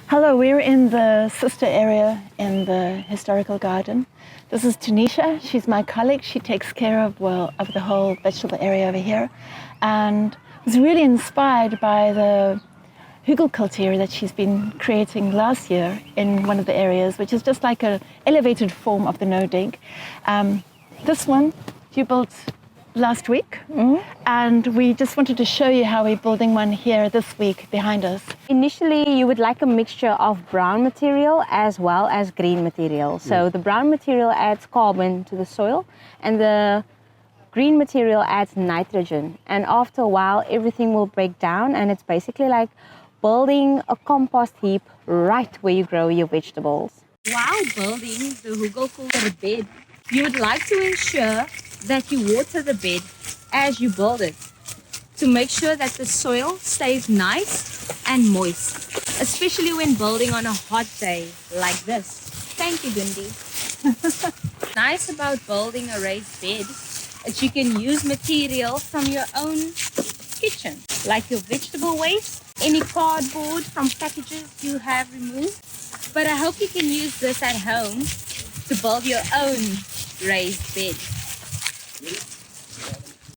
Hello, we're in the sister area in the historical garden. This is Tenecia. She's my colleague. She takes care of the whole vegetable area over here, and was really inspired by the Hügelkultur that she's been creating last year in one of the areas, which is just like an elevated form of the no-dig. This one you built last week, and we just wanted to show you how we're building one here this week behind us. Initially, you would like a mixture of brown material as well as green material. So the brown material adds carbon to the soil, and the green material adds nitrogen. And after a while, everything will break down, and it's basically like building a compost heap right where you grow your vegetables. While building the Hügelkultur bed, you would like to ensure that you water the bed as you build it to make sure that the soil stays nice and moist, especially when building on a hot day like this. Thank you, Gundi. Nice about building a raised bed is you can use material from your own kitchen, like your vegetable waste, any cardboard from packages you have removed. But I hope you can use this at home to build your own raised bed.